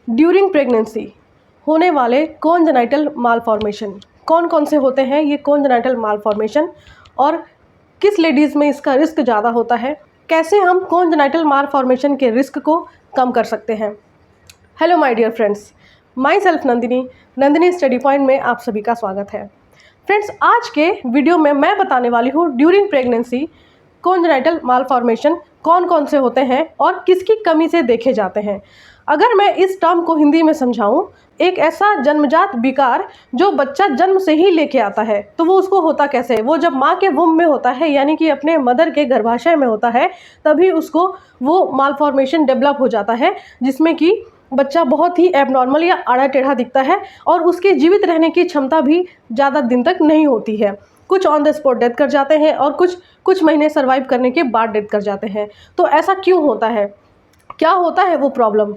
During pregnancy होने वाले congenital malformation कौन कौन से होते हैं, ये कॉन्जेनाइटल मालफॉर्मेशन, और किस लेडीज़ में इसका रिस्क ज़्यादा होता है, कैसे हम कॉन्जेनाइटल मालफॉर्मेशन के रिस्क को कम कर सकते हैं। Hello my dear friends, myself Nandini study point में आप सभी का स्वागत है। फ्रेंड्स, आज के वीडियो में मैं बताने वाली हूँ ड्यूरिंग प्रेगनेंसी कॉन्जेनाइटल मालफॉर्मेशन कौन कौन से होते हैं और किसकी कमी से देखे जाते हैं। अगर मैं इस टर्म को हिंदी में समझाऊं, एक ऐसा जन्मजात विकार जो बच्चा जन्म से ही लेके आता है, तो वो उसको होता कैसे है? वो जब माँ के वुम्ब में होता है, यानी कि अपने मदर के गर्भाशय में होता है, तभी उसको वो मालफॉर्मेशन डेवलप हो जाता है, जिसमें कि बच्चा बहुत ही एबनॉर्मल या आड़ा टेढ़ा दिखता है और उसके जीवित रहने की क्षमता भी ज़्यादा दिन तक नहीं होती है। कुछ ऑन द स्पॉट डेथ कर जाते हैं और कुछ महीने सर्वाइव करने के बाद डेथ कर जाते हैं। तो ऐसा क्यों होता है, क्या होता है वो प्रॉब्लम?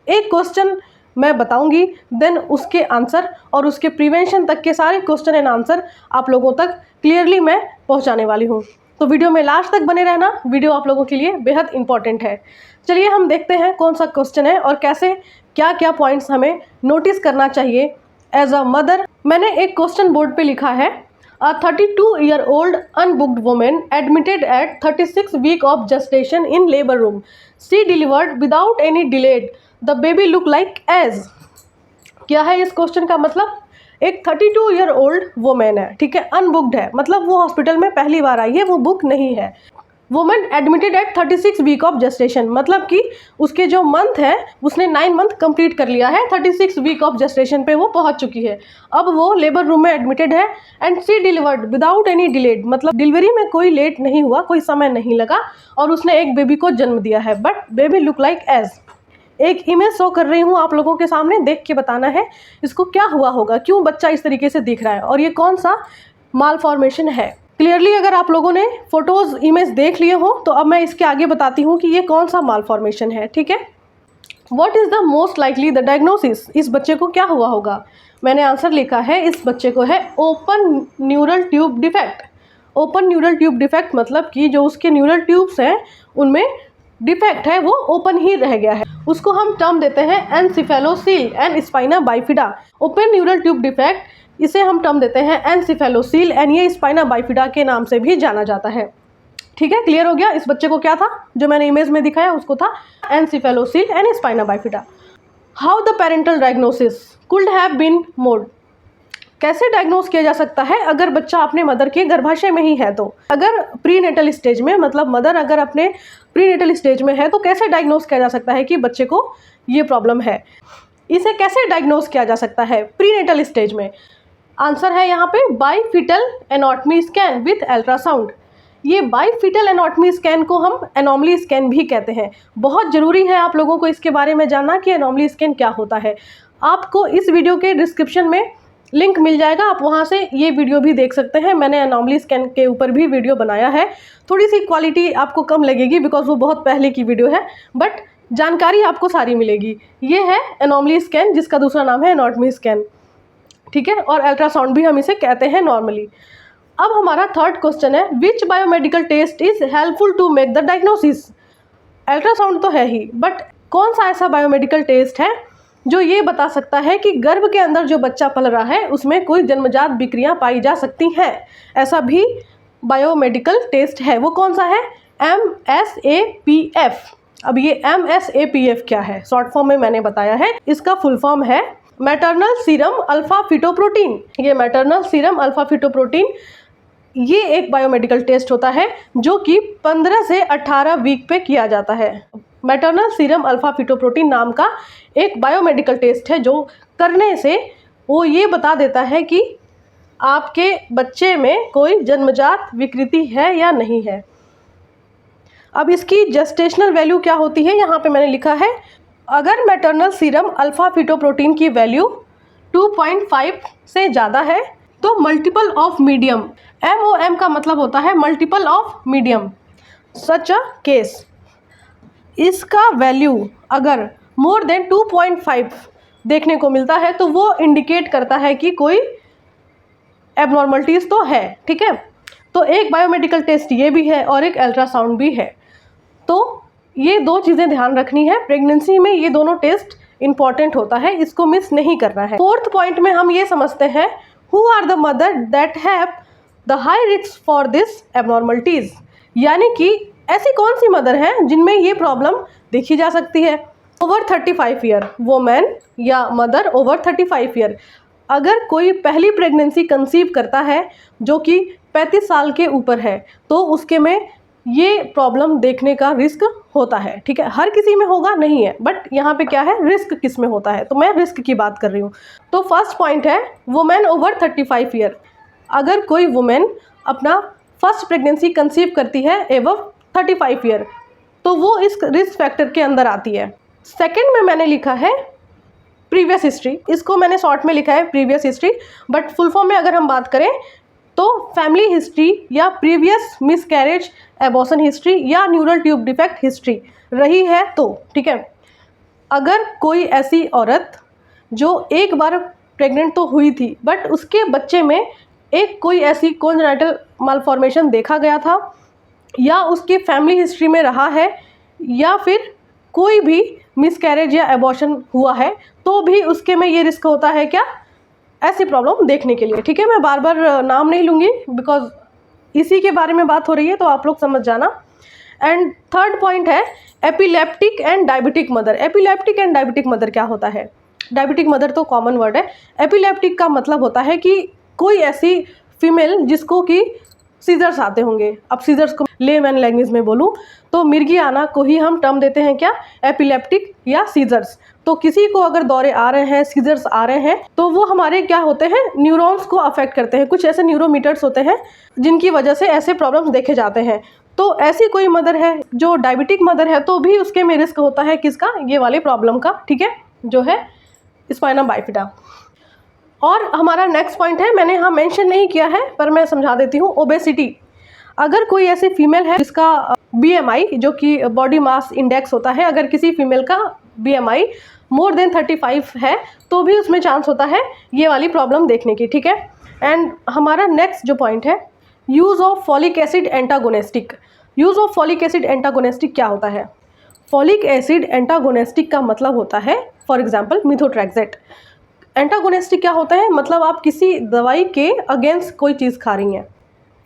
एक क्वेश्चन मैं बताऊंगी, देन उसके आंसर और उसके प्रिवेंशन तक के सारे क्वेश्चन एंड आंसर आप लोगों तक क्लियरली मैं पहुंचाने वाली हूं। तो वीडियो में लास्ट तक बने रहना, वीडियो आप लोगों के लिए बेहद इंपॉर्टेंट है। चलिए हम देखते हैं कौन सा क्वेश्चन है और कैसे क्या क्या पॉइंट्स हमें नोटिस करना चाहिए एज अ मदर। मैंने एक क्वेश्चन बोर्ड पे लिखा है, A 32-year-old unbooked woman admitted at 36 week of gestation in labor room. She delivered without any delay. The baby looked like as. क्या है इस क्वेश्चन का मतलब? एक 32-year-old वोमेन है, ठीक है, अनबुक्ड है, मतलब वो हॉस्पिटल में पहली बार आई है, वो बुक नहीं है। Women admitted at 36 week of gestation, मतलब कि उसके जो मंथ है उसने 9 मंथ कंप्लीट कर लिया है, 36 वीक ऑफ जेस्टेशन पे वो पहुंच चुकी है। अब वो लेबर रूम में एडमिटेड है and she delivered without any delayed, मतलब डिलीवरी में कोई लेट नहीं हुआ, कोई समय नहीं लगा और उसने एक बेबी को जन्म दिया है। But baby look like age. एक इमेज शो कर रही हूँ आप लोगों के सामने, देख के बताना है इसको क्या हुआ होगा, क्यों बच्चा इस तरीके से दिख रहा है और ये कौन सा मालफॉर्मेशन है। क्लियरली अगर आप लोगों ने फोटोज इमेज देख लिए हो तो अब मैं इसके आगे बताती हूँ कि ये कौन सा मालफॉर्मेशन है, ठीक है। What is the most likely the diagnosis, इस बच्चे को क्या हुआ होगा? मैंने आंसर लिखा है, इस बच्चे को है open neural tube defect. Open neural tube defect मतलब कि जो उसके न्यूरल ट्यूब्स हैं उनमें डिफेक्ट है, वो ओपन ही रह गया है। उसको हम टर्म देते हैं encephalocele and spina bifida. Open neural tube defect, इसे हम टर्म देते हैं एनसिफेलोसील एंड ये स्पाइना बाइफिडा के नाम से भी जाना जाता है, ठीक है। क्लियर हो गया? इस बच्चे को क्या था, जो मैंने इमेज में दिखाया उसको था encephalocele and spina bifida. How the parental diagnosis could have been made, कैसे डायग्नोस किया जा सकता है अगर बच्चा अपने मदर के गर्भाशय में ही है तो? अगर प्रीनेटल स्टेज में, मतलब मदर अगर अपने प्रीनेटल स्टेज में है तो कैसे डायग्नोस किया जा सकता है कि बच्चे को ये प्रॉब्लम है? इसे कैसे डायग्नोस किया जा सकता है प्रीनेटल स्टेज में? आंसर है यहाँ पे बाईफिटल एनाटॉमी स्कैन विथ अल्ट्रासाउंड। ये बाईफिटल एनाटॉमी स्कैन को हम एनॉमली स्कैन भी कहते हैं। बहुत ज़रूरी है आप लोगों को इसके बारे में जानना कि एनॉमली स्कैन क्या होता है। आपको इस वीडियो के डिस्क्रिप्शन में लिंक मिल जाएगा, आप वहाँ से ये वीडियो भी देख सकते हैं। मैंने एनॉमली स्कैन के ऊपर भी वीडियो बनाया है। थोड़ी सी क्वालिटी आपको कम लगेगी बिकॉज वो बहुत पहले की वीडियो है, बट जानकारी आपको सारी मिलेगी। ये है एनॉमली स्कैन, जिसका दूसरा नाम है एनाटॉमी स्कैन, ठीक है, और अल्ट्रासाउंड भी हम इसे कहते हैं नॉर्मली। अब हमारा थर्ड क्वेश्चन है, which biomedical test is helpful to make the diagnosis. Ultrasound तो है ही, बट कौन सा ऐसा बायोमेडिकल टेस्ट है जो ये बता सकता है कि गर्भ के अंदर जो बच्चा पल रहा है उसमें कोई जन्मजात विक्रियां पाई जा सकती हैं? ऐसा भी बायोमेडिकल टेस्ट है, वो कौन सा है? MSAPF। अब ये MSAPF क्या है, शॉर्ट फॉर्म में मैंने बताया है, इसका फुल फॉर्म है मैटरनल सीरम अल्फा फिटोप्रोटीन। ये मैटरनल सीरम अल्फा फिटोप्रोटीन ये एक बायोमेडिकल टेस्ट होता है जो कि 15 से 18 वीक पे किया जाता है। मैटरनल सीरम अल्फा फिटोप्रोटीन नाम का एक बायोमेडिकल टेस्ट है जो करने से वो ये बता देता है कि आपके बच्चे में कोई जन्मजात विकृति है या नहीं है। अब इसकी जेस्टेशनल वैल्यू क्या होती है, यहाँ पे मैंने लिखा है, अगर मैटरनल सीरम अल्फा फिटोप्रोटीन की वैल्यू 2.5 से ज़्यादा है तो मल्टीपल ऑफ मीडियम, MOM का मतलब होता है multiple of medium, such a case, इसका वैल्यू अगर मोर देन 2.5 देखने को मिलता है तो वो इंडिकेट करता है कि कोई एबनॉर्मलिटीज़ तो है, ठीक है। तो एक बायोमेडिकल टेस्ट ये भी है और एक अल्ट्रासाउंड भी है। तो ये दो चीज़ें ध्यान रखनी है, प्रेगनेंसी में ये दोनों टेस्ट इंपॉर्टेंट होता है, इसको मिस नहीं करना है। फोर्थ पॉइंट में हम ये समझते हैं, who are the mother that have the high risk for this abnormalities, यानी कि ऐसी कौन सी मदर हैं जिनमें ये प्रॉब्लम देखी जा सकती है। ओवर 35 ईयर वोमेन या मदर ओवर 35 ईयर, अगर कोई पहली प्रेगनेंसी कंसीव करता है जो कि 35 साल के ऊपर है तो उसके में ये प्रॉब्लम देखने का रिस्क होता है। ठीक है, हर किसी में होगा नहीं है, बट यहाँ पे क्या है, रिस्क किस में होता है, तो मैं रिस्क की बात कर रही हूँ। तो फर्स्ट पॉइंट है वुमेन ओवर 35 ईयर, अगर कोई वुमेन अपना फर्स्ट प्रेगनेंसी कंसीव करती है एवं 35 ईयर तो वो इस रिस्क फैक्टर के अंदर आती है। सेकेंड में मैंने लिखा है प्रीवियस हिस्ट्री, इसको मैंने शॉर्ट में लिखा है previous history, but full form में अगर हम बात करें तो फैमिली हिस्ट्री या प्रीवियस मिसकैरेज एबॉर्शन हिस्ट्री या न्यूरल ट्यूब डिफेक्ट हिस्ट्री रही है तो ठीक है। अगर कोई ऐसी औरत जो एक बार प्रेग्नेंट तो हुई थी बट उसके बच्चे में एक कोई ऐसी कॉन्जेनिटल मालफॉर्मेशन देखा गया था या उसकी फैमिली हिस्ट्री में रहा है या फिर कोई भी मिसकैरेज या एबॉर्शन हुआ है तो भी उसके में ये रिस्क होता है क्या, ऐसी प्रॉब्लम देखने के लिए। ठीक है, मैं बार बार नाम नहीं लूँगी बिकॉज इसी के बारे में बात हो रही है तो आप लोग समझ जाना। एंड थर्ड पॉइंट है epileptic and diabetic mother. Epileptic and diabetic mother क्या होता है, डायबिटिक मदर तो कॉमन वर्ड है, एपिलेप्टिक का मतलब होता है कि कोई ऐसी फीमेल जिसको कि सीजर्स आते होंगे। अब सीजर्स को लेमैन लैंग्वेज में बोलूँ तो मिर्गी आना को ही हम टर्म देते हैं क्या, एपिलेप्टिक या सीजर्स। तो किसी को अगर दौरे आ रहे हैं, सीजर्स आ रहे हैं तो वो हमारे क्या होते हैं, न्यूरॉन्स को अफेक्ट करते हैं। कुछ ऐसे न्यूरोमीटर्स होते हैं जिनकी वजह से ऐसे प्रॉब्लम्स देखे जाते हैं। तो ऐसी कोई मदर है जो डायबिटिक मदर है तो भी उसके में रिस्क होता है किसका, ये वाले प्रॉब्लम का। ठीक है, जो है स्पाइना बाइफिडा। और हमारा नेक्स्ट पॉइंट है, मैंने यहाँ मेंशन नहीं किया है पर मैं समझा देती हूँ, ओबेसिटी। अगर कोई ऐसी फीमेल है जिसका BMI जो कि बॉडी मास इंडेक्स होता है, अगर किसी फीमेल का BMI मोर देन 35 है तो भी उसमें चांस होता है ये वाली प्रॉब्लम देखने की। ठीक है, एंड हमारा नेक्स्ट जो पॉइंट है use of folic acid antagonistic. Use of folic acid antagonistic क्या होता है, फॉलिक एसिड एंटागोनिस्टिक का मतलब होता है फॉर एग्जांपल मिथोट्रेक्सेट। एंटागोनिस्टिक क्या होता है, मतलब आप किसी दवाई के अगेंस्ट कोई चीज़ खा रही हैं।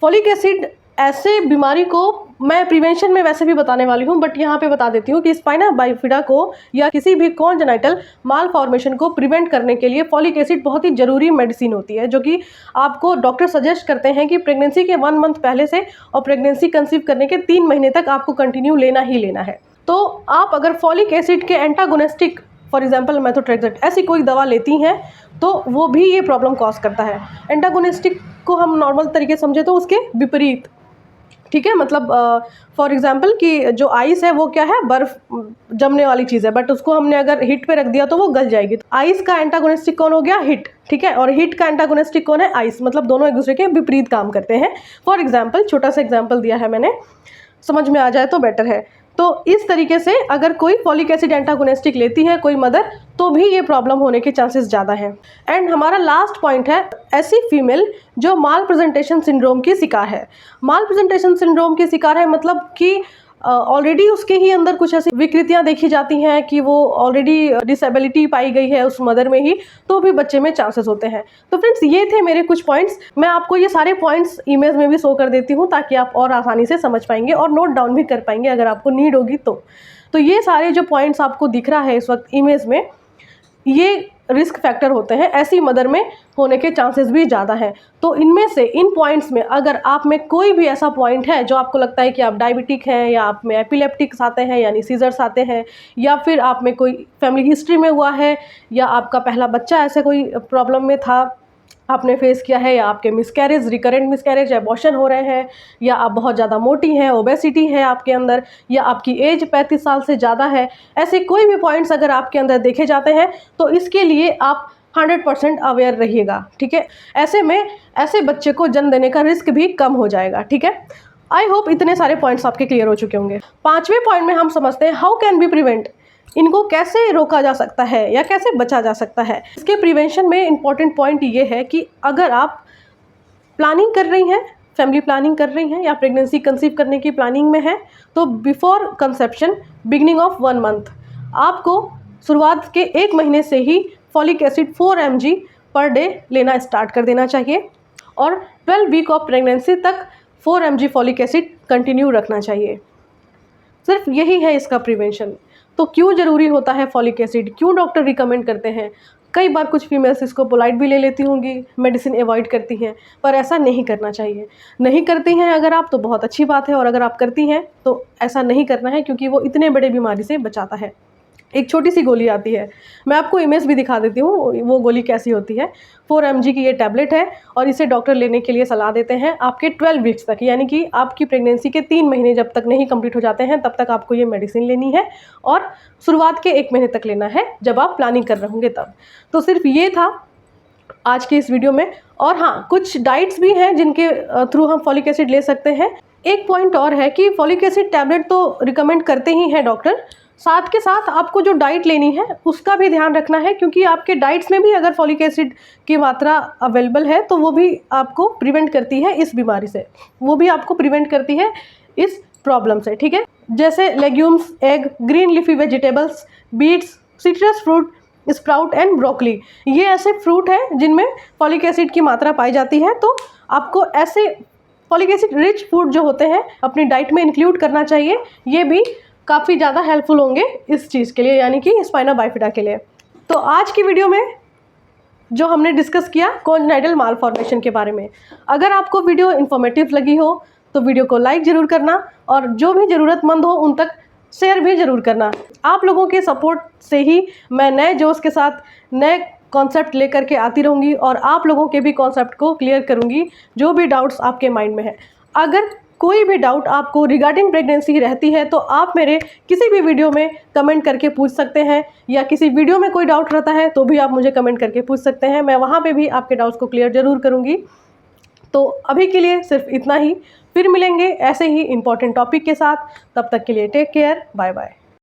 फॉलिक एसिड ऐसे बीमारी को मैं प्रिवेंशन में वैसे भी बताने वाली हूँ बट यहाँ पे बता देती हूँ कि स्पाइना बाइफिडा को या किसी भी कॉन्जेनिटल मालफॉर्मेशन को प्रिवेंट करने के लिए फॉलिक एसिड बहुत ही ज़रूरी मेडिसिन होती है, जो कि आपको डॉक्टर सजेस्ट करते हैं कि प्रेगनेंसी के 1 मंथ पहले से और प्रेगनेंसी कंसीव करने के 3 महीने तक आपको कंटिन्यू लेना ही लेना है। तो आप अगर फॉलिक एसिड के एंटागोनिस्टिक फॉर एग्जाम्पल मेथोट्रेक्सेट ऐसी कोई दवा लेती हैं तो वो भी ये प्रॉब्लम कॉज करता है। एंटागोनिस्टिक को हम नॉर्मल तरीके समझे तो उसके विपरीत। ठीक है, मतलब फॉर एग्जांपल कि जो आइस है वो क्या है, बर्फ जमने वाली चीज़ है, बट उसको हमने अगर हीट पे रख दिया तो वो गल जाएगी। तो आइस का एंटागोनिस्टिक कौन हो गया, हीट। ठीक है, और हीट का एंटागोनिस्टिक कौन है, आइस। मतलब दोनों एक दूसरे के विपरीत काम करते हैं। फॉर एग्जाम्पल छोटा सा एग्जाम्पल दिया है मैंने, समझ में आ जाए तो बेटर है। तो इस तरीके से अगर कोई फॉलिक एसिड एंटागोनिस्टिक लेती है कोई मदर तो भी ये प्रॉब्लम होने के चांसेस ज़्यादा हैं। एंड हमारा लास्ट पॉइंट है ऐसी फीमेल जो माल प्रेजेंटेशन सिंड्रोम की शिकार है। माल प्रेजेंटेशन सिंड्रोम की शिकार है मतलब कि ऑलरेडी उसके ही अंदर कुछ ऐसी विकृतियां देखी जाती हैं कि वो ऑलरेडी डिसेबिलिटी पाई गई है उस मदर में ही, तो भी बच्चे में चांसेस होते हैं। तो फ्रेंड्स ये थे मेरे कुछ पॉइंट्स, मैं आपको ये सारे पॉइंट्स इमेज में भी शो कर देती हूँ ताकि आप और आसानी से समझ पाएंगे और नोट डाउन भी कर पाएंगे अगर आपको नीड होगी तो ये सारे जो पॉइंट्स आपको दिख रहा है इस वक्त इमेज में, ये रिस्क फैक्टर होते हैं, ऐसी मदर में होने के चांसेस भी ज़्यादा हैं। तो इनमें से इन पॉइंट्स में अगर आप में कोई भी ऐसा पॉइंट है जो आपको लगता है कि आप डायबिटिक हैं या आप में एपिलेप्टिक्स आते हैं यानी सीजर्स आते हैं या फिर आप में कोई फैमिली हिस्ट्री में हुआ है या आपका पहला बच्चा ऐसे कोई प्रॉब्लम में था आपने फेस किया है या आपके मिसकैरेज, रिकरेंट मिसकैरेज, एबॉर्शन हो रहे हैं या आप बहुत ज़्यादा मोटी हैं, ओबेसिटी है आपके अंदर या आपकी एज 35 साल से ज़्यादा है, ऐसे कोई भी पॉइंट्स अगर आपके अंदर देखे जाते हैं तो इसके लिए आप 100% अवेयर रहिएगा। ठीक है, ऐसे में ऐसे बच्चे को जन्म देने का रिस्क भी कम हो जाएगा। ठीक है, आई होप इतने सारे पॉइंट्स आपके क्लियर हो चुके होंगे। 5वें पॉइंट में हम समझते हैं हाउ कैन बी प्रिवेंट, इनको कैसे रोका जा सकता है या कैसे बचा जा सकता है। इसके प्रिवेंशन में इम्पॉर्टेंट पॉइंट ये है कि अगर आप प्लानिंग कर रही हैं, फैमिली प्लानिंग कर रही हैं या प्रेगनेंसी कंसीव करने की प्लानिंग में है तो before conception beginning of 1 month आपको शुरुआत के 1 महीने से ही folic acid 4 mg per day लेना स्टार्ट कर देना चाहिए और 12 वीक ऑफ प्रेगनेंसी तक 4 mg फॉलिक एसिड कंटिन्यू रखना चाहिए। सिर्फ यही है इसका प्रिवेंशन। तो क्यों ज़रूरी होता है फॉलिक एसिड, क्यों डॉक्टर रिकमेंड करते हैं? कई बार कुछ फीमेल्स इसको पोलाइट भी ले लेती होंगी, मेडिसिन अवॉइड करती हैं, पर ऐसा नहीं करना चाहिए। नहीं करती हैं अगर आप तो बहुत अच्छी बात है, और अगर आप करती हैं तो ऐसा नहीं करना है, क्योंकि वो इतने बड़े बीमारी से बचाता है। एक छोटी सी गोली आती है, मैं आपको इमेज भी दिखा देती हूँ वो गोली कैसी होती है। 4 mg की ये टैबलेट है और इसे डॉक्टर लेने के लिए सलाह देते हैं आपके 12 वीक्स तक, यानी कि आपकी प्रेगनेंसी के 3 महीने जब तक नहीं कंप्लीट हो जाते हैं तब तक आपको ये मेडिसिन लेनी है, और शुरुआत के 1 महीने तक लेना है जब आप प्लानिंग कर रहे होंगे तब। तो सिर्फ ये था आज के इस वीडियो में। और हाँ, कुछ डाइट्स भी हैं जिनके थ्रू हम फॉलिक एसिड ले सकते हैं। एक पॉइंट और है कि फॉलिक एसिड टैबलेट तो रिकमेंड करते ही हैं डॉक्टर, साथ के साथ आपको जो डाइट लेनी है उसका भी ध्यान रखना है, क्योंकि आपके डाइट्स में भी अगर फॉलिक एसिड की मात्रा अवेलेबल है तो वो भी आपको प्रिवेंट करती है इस बीमारी से, वो भी आपको प्रिवेंट करती है इस प्रॉब्लम से, ठीक है। जैसे legumes, egg, green leafy vegetables, beets, citrus fruit, sprout and broccoli, ये ऐसे फ्रूट हैं जिनमें फॉलिक एसिड की मात्रा पाई जाती है। तो आपको ऐसे फॉलिक एसिड रिच फूड जो होते हैं अपनी डाइट में इंक्लूड करना चाहिए। ये भी काफ़ी ज़्यादा हेल्पफुल होंगे इस चीज़ के लिए, यानी कि स्पाइना बाइफिडा के लिए। तो आज की वीडियो में जो हमने डिस्कस किया कॉन्जेनाइटल मालफॉर्मेशन के बारे में, अगर आपको वीडियो इन्फॉर्मेटिव लगी हो तो वीडियो को लाइक ज़रूर करना, और जो भी ज़रूरतमंद हो उन तक शेयर भी ज़रूर करना। आप लोगों के सपोर्ट से ही मैं नए जोश के साथ नए कॉन्सेप्ट लेकर के आती रहूँगी, और आप लोगों के भी कॉन्सेप्ट को क्लियर करूँगी जो भी डाउट्स आपके माइंड में है। अगर कोई भी डाउट आपको रिगार्डिंग प्रेगनेंसी रहती है तो आप मेरे किसी भी वीडियो में कमेंट करके पूछ सकते हैं, या किसी वीडियो में कोई डाउट रहता है तो भी आप मुझे कमेंट करके पूछ सकते हैं। मैं वहाँ पे भी आपके डाउट्स को क्लियर ज़रूर करूँगी। तो अभी के लिए सिर्फ इतना ही, फिर मिलेंगे ऐसे ही इंपॉर्टेंट टॉपिक के साथ। तब तक के लिए टेक केयर, बाय बाय।